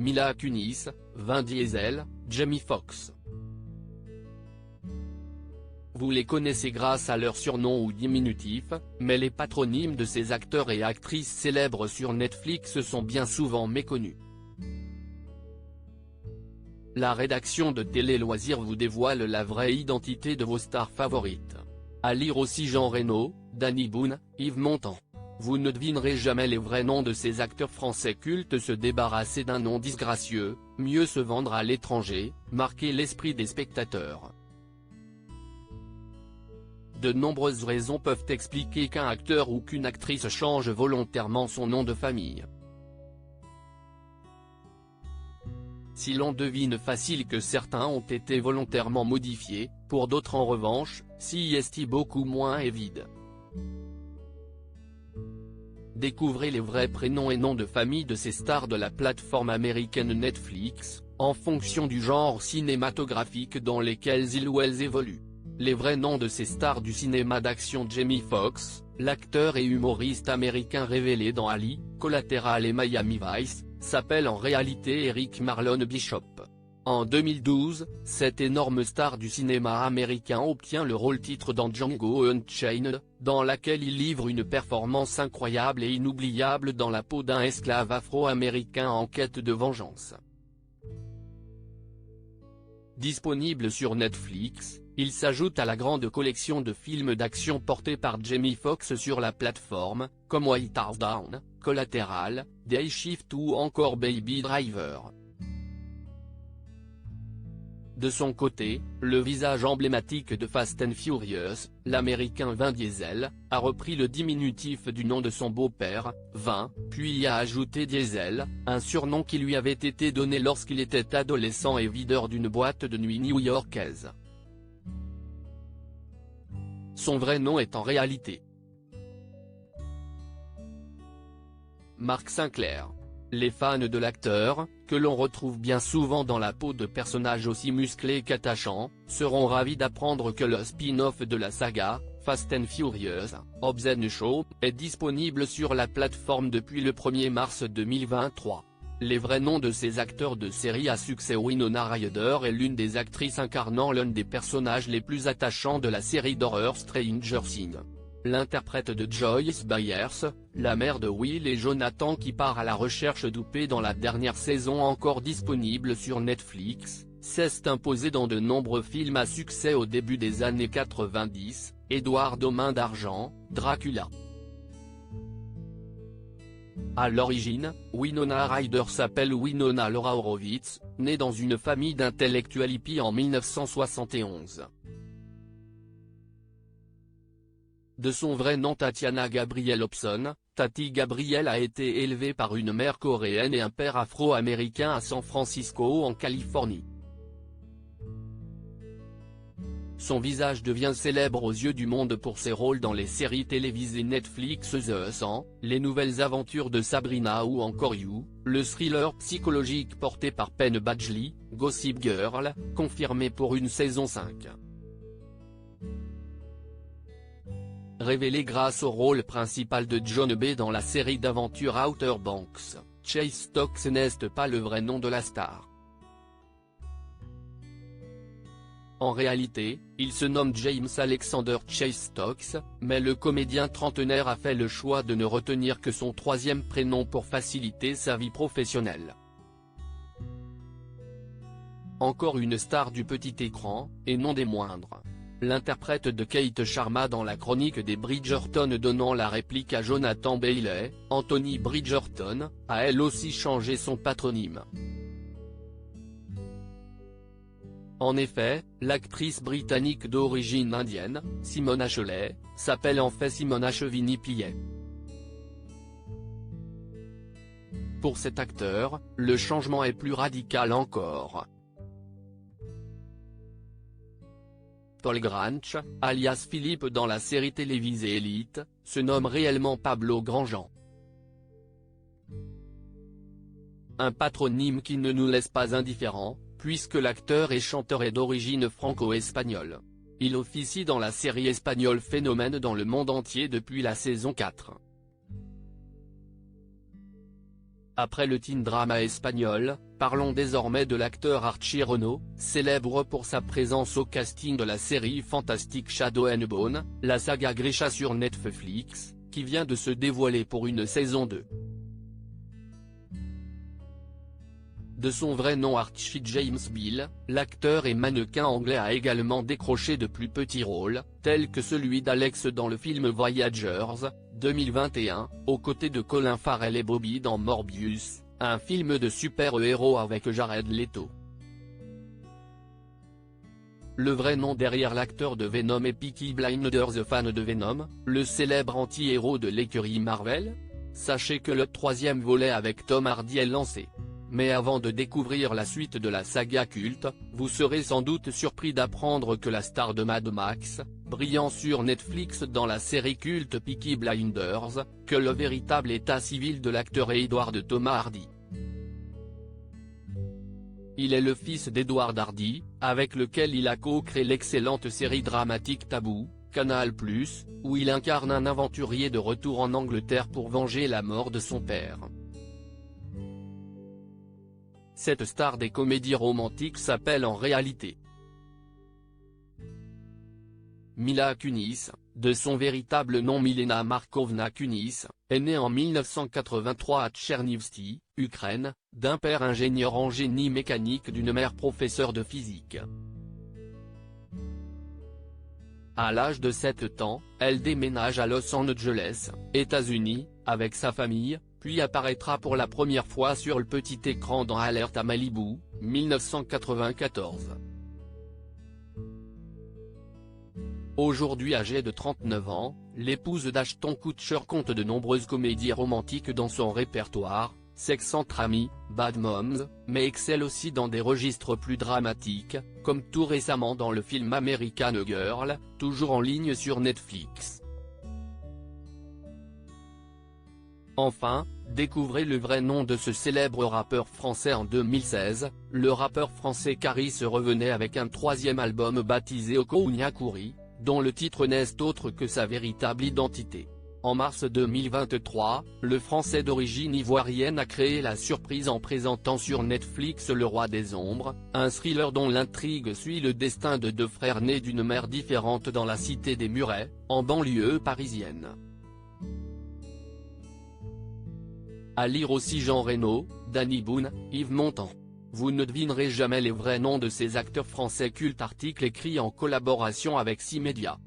Mila Kunis, Vin Diesel, Jamie Foxx. Vous les connaissez grâce à leur surnom ou diminutif, mais les patronymes de ces acteurs et actrices célèbres sur Netflix sont bien souvent méconnus. La rédaction de Télé Loisirs vous dévoile la vraie identité de vos stars favorites. À lire aussi Jean Reno, Danny Boone, Yves Montand. Vous ne devinerez jamais les vrais noms de ces acteurs français cultes. Se débarrasser d'un nom disgracieux, mieux se vendre à l'étranger, marquer l'esprit des spectateurs. De nombreuses raisons peuvent expliquer qu'un acteur ou qu'une actrice change volontairement son nom de famille. Si l'on devine facile que certains ont été volontairement modifiés, pour d'autres en revanche, si est beaucoup moins évide. Découvrez les vrais prénoms et noms de famille de ces stars de la plateforme américaine Netflix, en fonction du genre cinématographique dans lesquels ils ou elles évoluent. Les vrais noms de ces stars du cinéma d'action. Jamie Foxx, l'acteur et humoriste américain révélé dans Ali, Collateral et Miami Vice, s'appelle en réalité Eric Marlon Bishop. En 2012, cette énorme star du cinéma américain obtient le rôle-titre dans Django Unchained, dans laquelle il livre une performance incroyable et inoubliable dans la peau d'un esclave afro-américain en quête de vengeance. Disponible sur Netflix, il s'ajoute à la grande collection de films d'action portés par Jamie Foxx sur la plateforme, comme White House Down, Collateral, Day Shift ou encore Baby Driver. De son côté, le visage emblématique de Fast and Furious, l'américain Vin Diesel, a repris le diminutif du nom de son beau-père, Vin, puis y a ajouté Diesel, un surnom qui lui avait été donné lorsqu'il était adolescent et videur d'une boîte de nuit new-yorkaise. Son vrai nom est en réalité Mark Sinclair. Les fans de l'acteur, que l'on retrouve bien souvent dans la peau de personnages aussi musclés qu'attachants, seront ravis d'apprendre que le spin-off de la saga, Fast and Furious, Hobbs & Shaw, est disponible sur la plateforme depuis le 1er mars 2023. Les vrais noms de ces acteurs de série à succès. Winona Ryder est l'une des actrices incarnant l'un des personnages les plus attachants de la série d'horreur Stranger Things. L'interprète de Joyce Byers, la mère de Will et Jonathan qui part à la recherche d'Oupé dans la dernière saison encore disponible sur Netflix, s'est imposée dans de nombreux films à succès au début des années 90, Edward aux mains d'argent, Dracula. À l'origine, Winona Ryder s'appelle Winona Laura Horowitz, née dans une famille d'intellectuels hippies en 1971. De son vrai nom Tatiana Gabrielle Hobson, Tati Gabrielle a été élevée par une mère coréenne et un père afro-américain à San Francisco en Californie. Son visage devient célèbre aux yeux du monde pour ses rôles dans les séries télévisées Netflix The 100, Les Nouvelles Aventures de Sabrina ou encore You, le thriller psychologique porté par Penn Badgley, Gossip Girl, confirmé pour une saison 5. Révélé grâce au rôle principal de John B. dans la série d'aventure Outer Banks, Chase Stokes n'est pas le vrai nom de la star. En réalité, il se nomme James Alexander Chase Stokes, mais le comédien trentenaire a fait le choix de ne retenir que son troisième prénom pour faciliter sa vie professionnelle. Encore une star du petit écran, et non des moindres. L'interprète de Kate Sharma dans la chronique des Bridgerton donnant la réplique à Jonathan Bailey, Anthony Bridgerton, a elle aussi changé son patronyme. En effet, l'actrice britannique d'origine indienne, Simone Ashley, s'appelle en fait Simone Achevini-Pillet. Pour cet acteur, le changement est plus radical encore. Paul Grange, alias Philippe dans la série télévisée Elite, se nomme réellement Pablo Grandjean. Un patronyme qui ne nous laisse pas indifférents, puisque l'acteur et chanteur est d'origine franco-espagnole. Il officie dans la série espagnole Phénomène dans le monde entier depuis la saison 4. Après le teen drama espagnol, parlons désormais de l'acteur Archie Renaud, célèbre pour sa présence au casting de la série fantastique Shadow and Bone, la saga Grisha sur Netflix, qui vient de se dévoiler pour une saison 2. De son vrai nom Archie James Bill, l'acteur et mannequin anglais a également décroché de plus petits rôles, tels que celui d'Alex dans le film Voyagers, 2021, aux côtés de Colin Farrell et Bobby dans Morbius, un film de super-héros avec Jared Leto. Le vrai nom derrière l'acteur de Venom est Peaky Blinders. Fan de Venom, le célèbre anti-héros de l'écurie Marvel? Sachez que le 3e volet avec Tom Hardy est lancé. Mais avant de découvrir la suite de la saga culte, vous serez sans doute surpris d'apprendre que la star de Mad Max, brillant sur Netflix dans la série culte Peaky Blinders, que le véritable état civil de l'acteur est Edward Thomas Hardy. Il est le fils d'Edward Hardy, avec lequel il a co-créé l'excellente série dramatique Taboo, Canal+, où il incarne un aventurier de retour en Angleterre pour venger la mort de son père. Cette star des comédies romantiques s'appelle en réalité Mila Kunis, de son véritable nom Milena Markovna Kunis, est née en 1983 à Tchernivtsi, Ukraine, d'un père ingénieur en génie mécanique d'une mère professeure de physique. À l'âge de 7 ans, elle déménage à Los Angeles, États-Unis, avec sa famille, puis apparaîtra pour la première fois sur le petit écran dans Alerte à Malibu, 1994. Aujourd'hui âgée de 39 ans, l'épouse d'Ashton Kutcher compte de nombreuses comédies romantiques dans son répertoire, Sex entre amis, Bad Moms, mais excelle aussi dans des registres plus dramatiques, comme tout récemment dans le film American Girl, toujours en ligne sur Netflix. Enfin, découvrez le vrai nom de ce célèbre rappeur français en 2016, le rappeur français Caris revenait avec un 3e album baptisé Okouniakouri, dont le titre n'est autre que sa véritable identité. En mars 2023, le français d'origine ivoirienne a créé la surprise en présentant sur Netflix Le Roi des Ombres, un thriller dont l'intrigue suit le destin de 2 frères nés d'une mère différente dans la cité des Murets, en banlieue parisienne. À lire aussi Jean Reno, Danny Boone, Yves Montand. Vous ne devinerez jamais les vrais noms de ces acteurs français cultes. Article écrit en collaboration avec 6 médias.